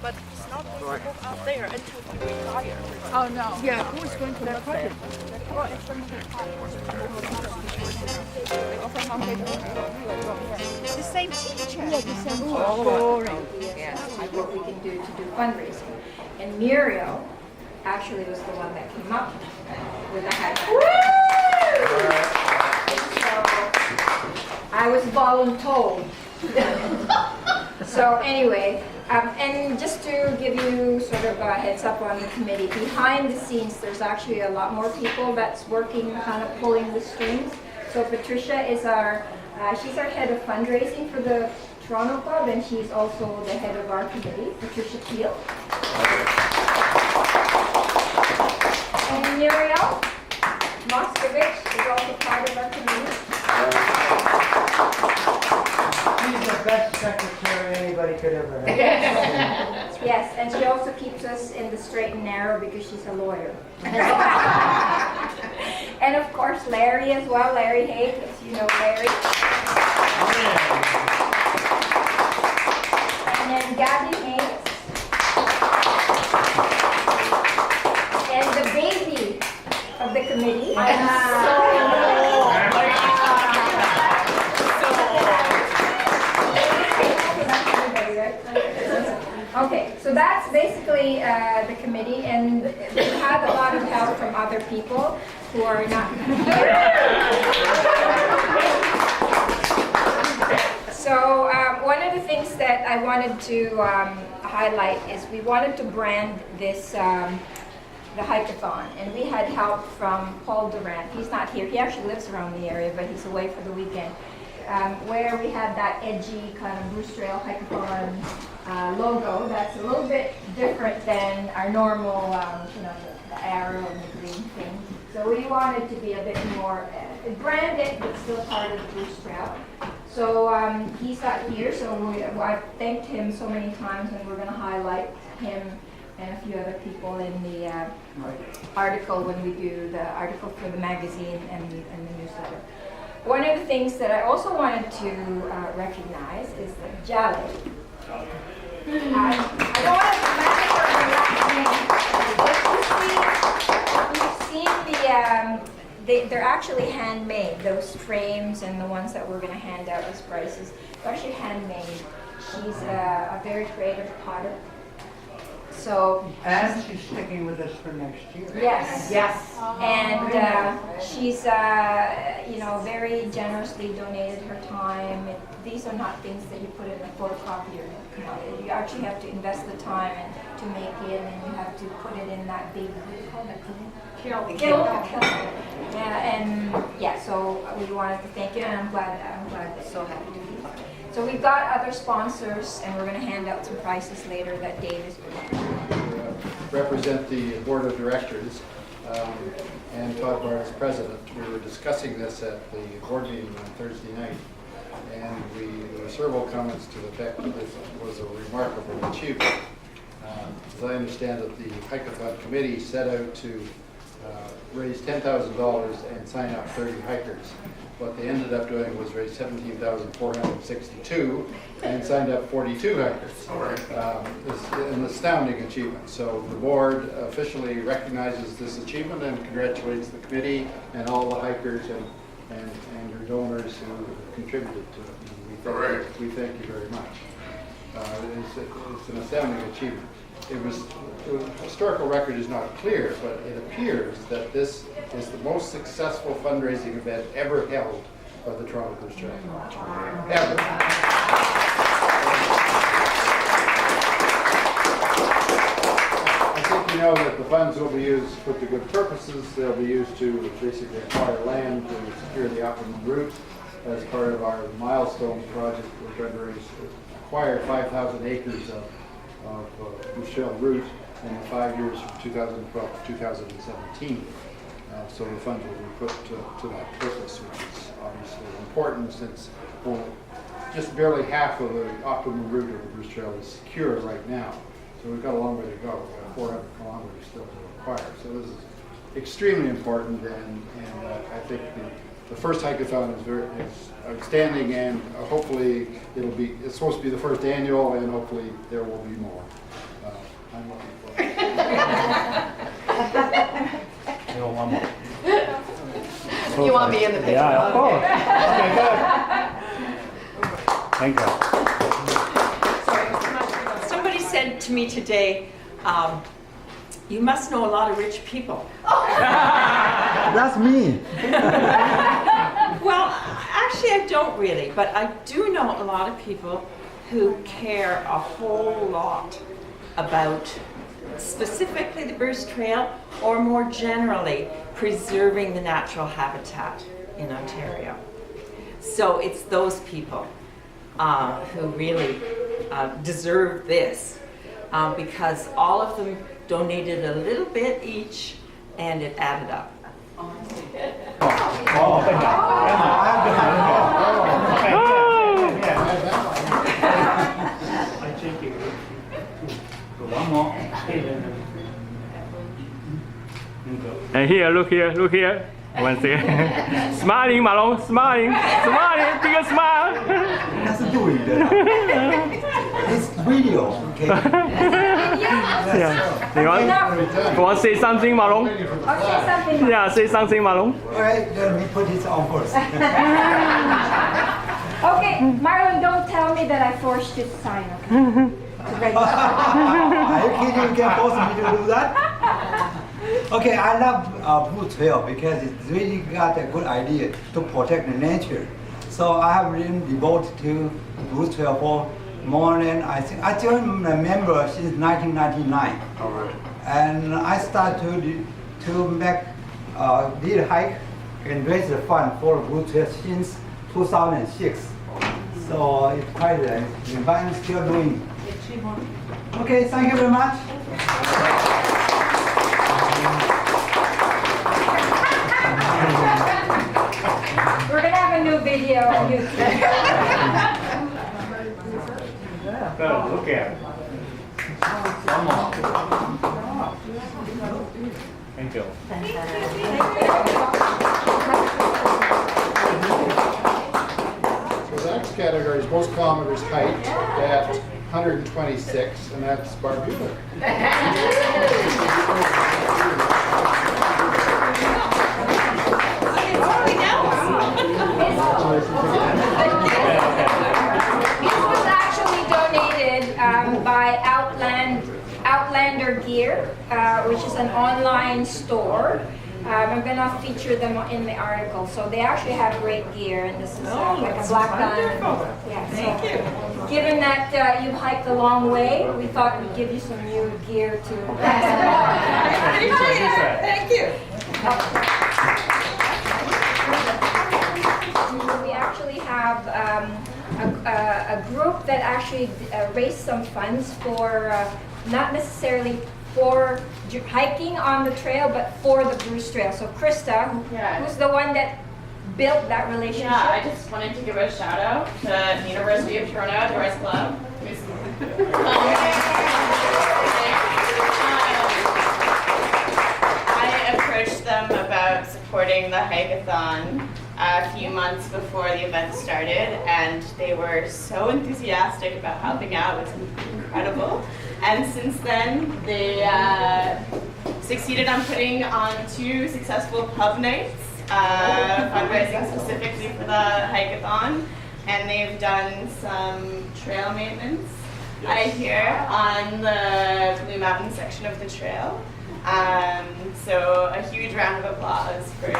but he's not going to move out there until he retires. Oh, no. Yeah, who is going to that project? The same teacher. Yes, what we can do to do fundraising. And Muriel actually was the one that came up with the Hike-a-thon. So I was voluntold. So anyway, and just to give you sort of a heads up on the committee, behind the scenes there's actually a lot more people that's working, kind of pulling the strings. So Patricia is she's our head of fundraising for the Toronto Club, and she's also the head of our committee, Patricia Peel. And Muriel Moskovich is also part of our committee. She's the best secretary anybody could ever have. Yes, and she also keeps us in the straight and narrow because she's a lawyer. And of course Larry as well, Larry Haig, as you know Larry. And then Gabby Hayes. And the baby of the committee. Okay, so that's basically the committee, and we had a lot of help from other people who are not here. So one of the things that I wanted to highlight is we wanted to brand this the Hike-a-thon, and we had help from Paul Durant. He's not here. He actually lives around the area, but he's away for the weekend. Where we had that edgy kind of Bruce Trail Hike-a-thon logo that's a little bit different than our normal, the arrow and the green thing. So we wanted to be a bit more branded, but still part of the Bruce Trail. So he's not here, so I've thanked him so many times, and we're going to highlight him and a few other people in the article when we do the article for the magazine and the newsletter. One of the things that I also wanted to recognize is the Jale. I don't want to matter what we've seen they're actually handmade, those frames and the ones that we're going to hand out as prizes. They're actually handmade. She's a very creative potter. So, And she's sticking with us for next year. yes, yes, and she's very generously donated her time. These are not things that you put in a photocopier. You actually have to invest the time and to make it, and you have to put it in that big, what do you call that? Kiln. So we wanted to thank you, and I'm glad they're so happy to be here. So we've got other sponsors, and we're going to hand out some prizes later that Dave is going to represent the board of directors, and Todd Barr as president. We were discussing this at the board meeting on Thursday night, and there were several comments to the effect that this was a remarkable achievement. As I understand it, the Hike-a-thon committee set out to raise $10,000 and sign up 30 hikers. What they ended up doing was raise $17,462 and signed up 42 hikers. It's an astounding achievement. So the board officially recognizes this achievement and congratulates the committee and all the hikers and your donors who contributed to it. We thank you very much. It's an astounding achievement. The historical record is not clear, but it appears that this is the most successful fundraising event ever held by the Toronto Bruce Trail. Ever. I think you know that the funds will be used put to good purposes. They'll be used to basically acquire land to secure the optimum route. As part of our Milestones project, we're trying to acquire 5,000 acres of Bruce Trail route in the 5 years from 2012 to 2017. So the funds will be put to that purpose, which is obviously important since just barely half of the optimum route of the Bruce Trail is secure right now. So we've got a long way to go. We've got 400 kilometers still to acquire. So this is extremely important, and I think the first Hike-a-thon is outstanding, and hopefully it's supposed to be the first annual, and hopefully there will be more. I'm looking for. You want me in the picture? Yeah, of course. Okay, good. Thank you. Somebody said to me today, you must know a lot of rich people. That's me. Well, actually I don't really, but I do know a lot of people who care a whole lot about specifically the Bruce Trail, or more generally, preserving the natural habitat in Ontario. So it's those people who really deserve this, because all of them donated a little bit each, and it added up. One more. And here, look here, look here. One second. Smiling, Marlon, smiling, smiling, big smile. That's doing that. It's video, okay? Yeah. You want to say something, Marlon? I'll say something. Yeah, say something, Marlon. Alright, let me put it on first. Okay, Marlon, don't tell me that I forced you to sign, okay? To register. Are you kidding? You can force me to do that? Okay, I love Blue Trail because it's really got a good idea to protect the nature. So I have been devoted to Blue Trail for more than, I joined a member since 1999. All right. And I started to make lead hike and raise the fund for Blue Trail since 2006. So it's quite but I'm still doing. Okay, thank you very much. We're gonna have a new video on YouTube. Good, look at it. One more. Thank you. So the next category is most kilometers hiked at 126, and that's Barb Buehler. This was actually donated by Outlander Gear, which is an online store. I'm gonna feature them in the article. So they actually have great gear, and this is like a black diamond. Yeah, Thank you. Given that you've hiked a long way, we thought we'd give you some new gear to pass Thank you. along. We actually have a group that actually raised some funds for not necessarily for hiking on the trail, but for the Bruce Trail. So Krista, who's the one that built that relationship? Yeah, I just wanted to give a shout out to the University of Toronto, the Rice Club. I approached them about supporting the Hike-a-thon a few months before the event started, and they were so enthusiastic about helping out. It was incredible. And since then, they succeeded on putting on 2 successful pub nights, fundraising specifically for the Hike-a-thon, and they've done some trail maintenance here on the Blue Mountain section of the trail. So a huge round of applause for